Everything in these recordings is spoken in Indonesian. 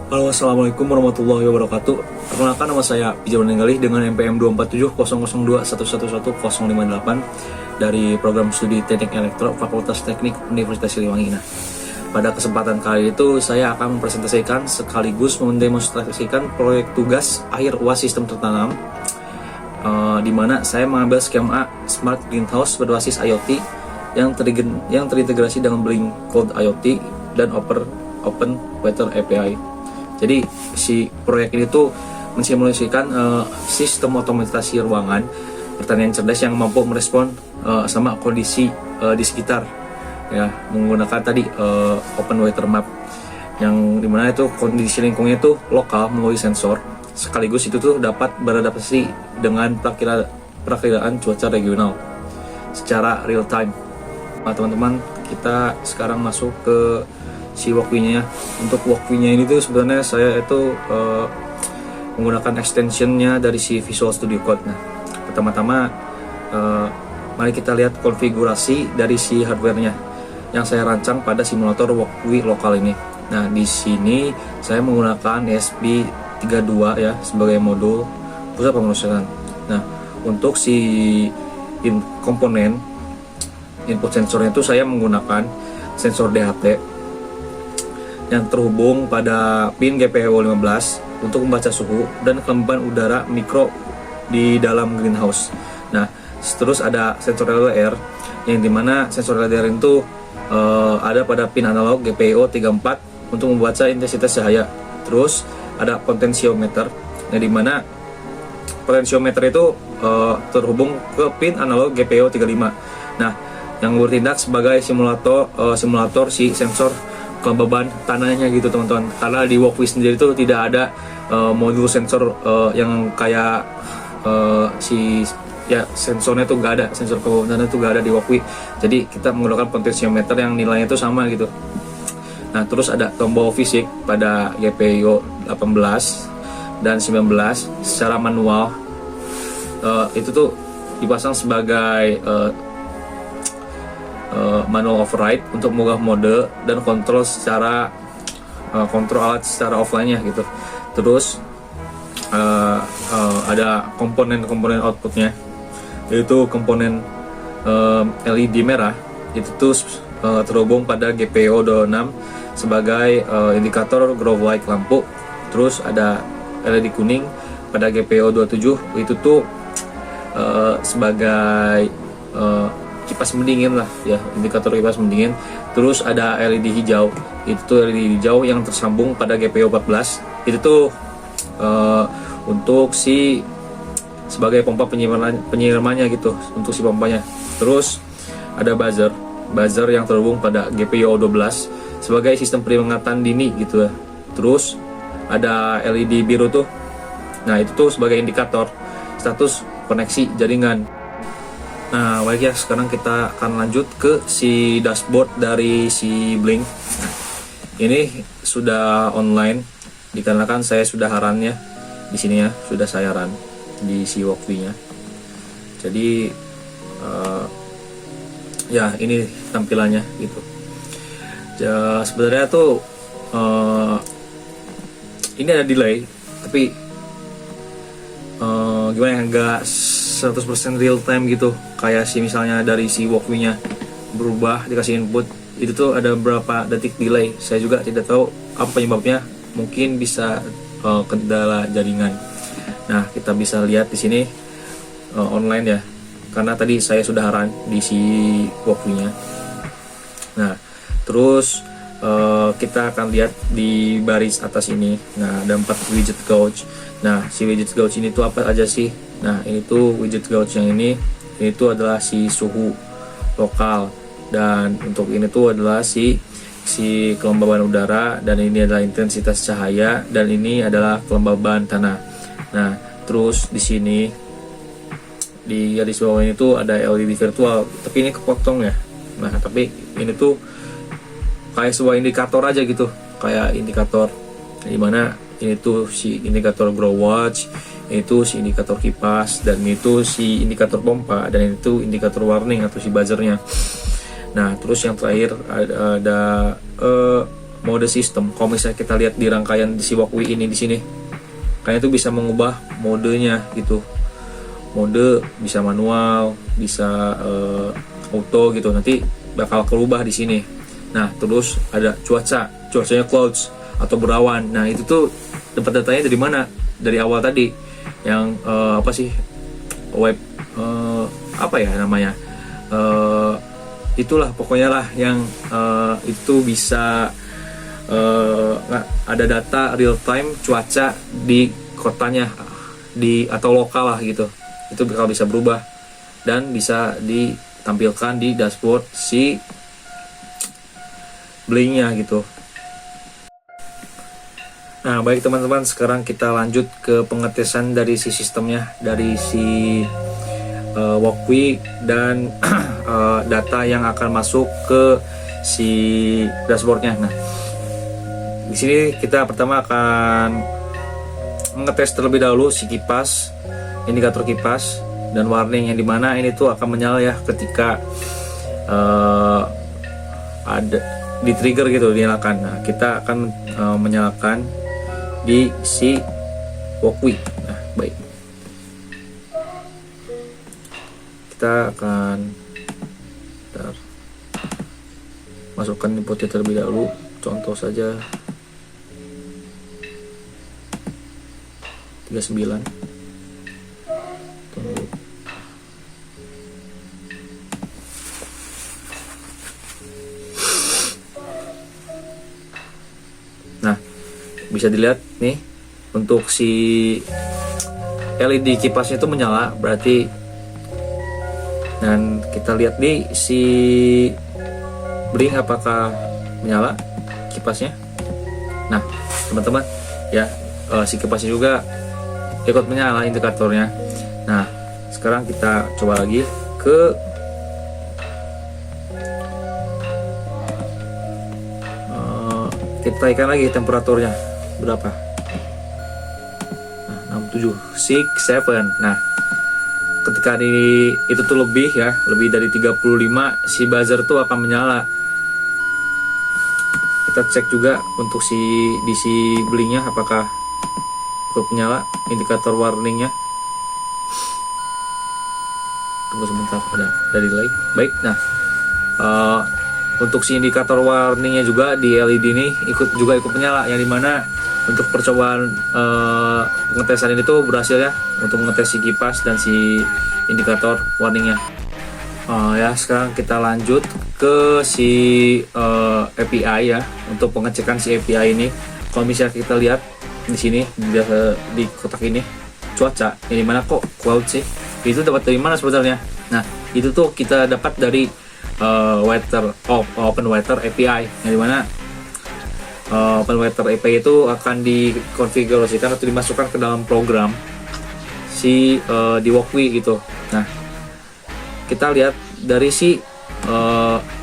Halo, assalamualaikum warahmatullahi wabarakatuh. Perkenalkan, nama saya Pijawan Nenggalih dengan NPM 24700211158 dari program studi Teknik Elektro Fakultas Teknik Universitas Siliwangi. Nah, pada kesempatan kali itu saya akan mempresentasikan sekaligus mendemonstrasikan proyek tugas akhir UAS sistem tertanam, di mana saya mengambil skema Smart Greenhouse berbasis IoT yang terintegrasi dengan Blink Cloud IoT dan Open Weather API. Jadi si proyek ini tuh mensimulasikan sistem otomatisasi ruangan pertanian cerdas yang mampu merespon sama kondisi di sekitar, ya, menggunakan tadi Open Weather Map, yang dimana itu kondisi lingkungannya itu lokal melalui sensor, sekaligus itu tuh dapat beradaptasi dengan perakiraan cuaca regional secara real time. Nah, teman-teman, kita sekarang masuk ke si walkway-nya. Untuk walkway-nya ini tuh sebenarnya saya itu menggunakan extension-nya dari si Visual Studio Code. Nah, pertama-tama mari kita lihat konfigurasi dari si hardware-nya yang saya rancang pada simulator walkway lokal ini. Nah, di sini saya menggunakan ESP32 ya sebagai modul pusat pengurusan. Nah, untuk si komponen input sensornya itu saya menggunakan sensor DHT yang terhubung pada pin GPIO 15 untuk membaca suhu dan kelembaban udara mikro di dalam greenhouse. Nah, terus ada sensor LDR yang dimana sensor LDR itu ada pada pin analog GPIO 34 untuk membaca intensitas cahaya. Terus ada potensiometer yang dimana potensiometer itu terhubung ke pin analog GPIO 35. Nah, yang bertindak sebagai simulator si sensor kelembaban tanahnya gitu, teman-teman. Karena di walkway sendiri itu tidak ada modul sensor yang kayak sensornya tuh nggak ada, sensor kelembaban tanah itu nggak ada di walkway. Jadi kita menggunakan potensiometer yang nilainya itu sama gitu. Nah, terus ada tombol fisik pada GPIO 18 dan 19 secara manual. Itu tuh dipasang sebagai manual override untuk mengubah mode dan kontrol alat secara offline-nya gitu. Terus ada komponen outputnya, yaitu komponen LED merah itu tuh terhubung pada GPIO 26 sebagai indikator grow light lampu. Terus ada LED kuning pada GPIO 27 itu tuh sebagai kipas pendingin lah ya, indikator kipas pendingin. Terus ada LED hijau, itu tuh LED hijau yang tersambung pada GPIO 14, itu tuh untuk si sebagai pompa penyiramannya gitu, untuk si pompanya. Terus ada buzzer yang terhubung pada GPIO 12 sebagai sistem peringatan dini gitu ya. Terus ada LED biru tuh, nah itu tuh sebagai indikator status koneksi jaringan. Nah, baik ya, sekarang kita akan lanjut ke si dashboard dari si Blink. Nah, ini sudah online dikarenakan saya sudah run ya di sini ya, sudah saya run di si walkway-nya. Jadi ya ini tampilannya gitu. Sebenarnya tuh ini ada delay, tapi gimana ya, enggak 100% real time gitu, kayak si misalnya dari si walkway-nya berubah dikasih input itu tuh ada berapa detik delay. Saya juga tidak tahu apa penyebabnya, mungkin bisa kendala jaringan. Nah, kita bisa lihat di sini online ya, karena tadi saya sudah run di si walkway-nya. Nah, terus kita akan lihat di baris atas ini. Nah, ada 4 widget gauge. Nah, si widget gauge ini tuh apa aja sih? Nah, ini tuh widget gauge yang ini tuh adalah si suhu lokal, dan untuk ini tuh adalah si kelembaban udara, dan ini adalah intensitas cahaya, dan ini adalah kelembaban tanah. Nah, terus di sini di garis bawah ini tuh ada LED virtual, tapi ini kepotong ya. Nah, tapi ini tuh kayak sebuah indikator aja gitu, kayak indikator dimana ini tuh si indikator grow watch, itu si indikator kipas, dan itu si indikator pompa, dan itu indikator warning atau si buzzernya. Nah, terus yang terakhir ada mode sistem. Kalau misalnya kita lihat di rangkaian si Walkway ini di sini, kayaknya itu bisa mengubah modenya gitu. Mode bisa manual, bisa auto gitu. Nanti bakal kerubah di sini. Nah, terus ada cuacanya clouds atau berawan. Nah, itu tuh dapat datanya dari mana? Dari awal tadi yang apa sih, web apa ya namanya, itulah pokoknya lah yang itu bisa ada data real time cuaca di kotanya atau lokal lah gitu. Itu bakal bisa berubah dan bisa ditampilkan di dashboard si Blink-nya gitu. Nah, baik teman-teman, sekarang kita lanjut ke pengetesan dari si sistemnya, dari si Walkway dan data yang akan masuk ke si dashboardnya. Nah, di sini kita pertama akan mengetes terlebih dahulu si kipas, indikator kipas dan warning, yang dimana ini tuh akan menyala ya ketika ada di trigger gitu, dinyalakan. Nah, kita akan menyalakan di si Walkway. Nah, baik, kita akan masukkan inputnya terlebih dahulu. Contoh saja 39. Tunggu. Nah, bisa dilihat nih untuk si LED kipasnya itu menyala, berarti. Dan kita lihat di si Blink apakah menyala kipasnya. Nah, teman-teman ya, si kipasnya juga ikut menyala indikatornya. Nah, sekarang kita coba lagi ke kita ikan lagi temperaturnya berapa. Nah, 67, 6, 7. Nah, ketika itu tuh lebih dari 35, si buzzer tuh akan menyala. Kita cek juga untuk di si Blink-nya apakah ikut menyala indikator warningnya. Tunggu sebentar, ada delay. Baik, nah untuk si indikator warningnya juga di LED ini ikut menyala, yang dimana untuk percobaan pengetesan ini tuh berhasil ya, untuk mengetes si kipas dan si indikator warningnya. Ya, sekarang kita lanjut ke si API ya, untuk pengecekan si API ini. Kalau misalnya kita lihat di sini di kotak ini cuaca, yang dimana kok cloud sih? Itu dapat dari mana sebenarnya? Nah, itu tuh kita dapat dari Open Weather API, yang dimana Open Weather API itu akan dikonfigurasikan atau dimasukkan ke dalam program si di Walkway gitu. Nah, kita lihat dari si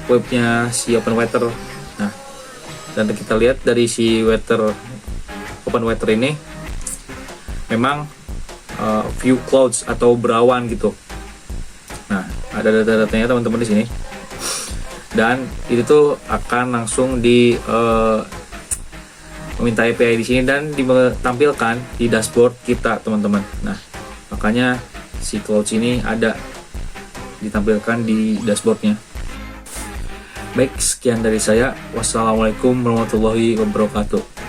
webnya si Open Weather. Nah, dan kita lihat dari si Open Weather ini memang view clouds atau berawan gitu. Nah, ada data-datanya teman-teman di sini. Dan itu tuh akan langsung meminta API di sini dan ditampilkan di dashboard kita, teman-teman. Nah, makanya si clouds ini ada ditampilkan di dashboardnya. Baik, sekian dari saya. Wassalamualaikum warahmatullahi wabarakatuh.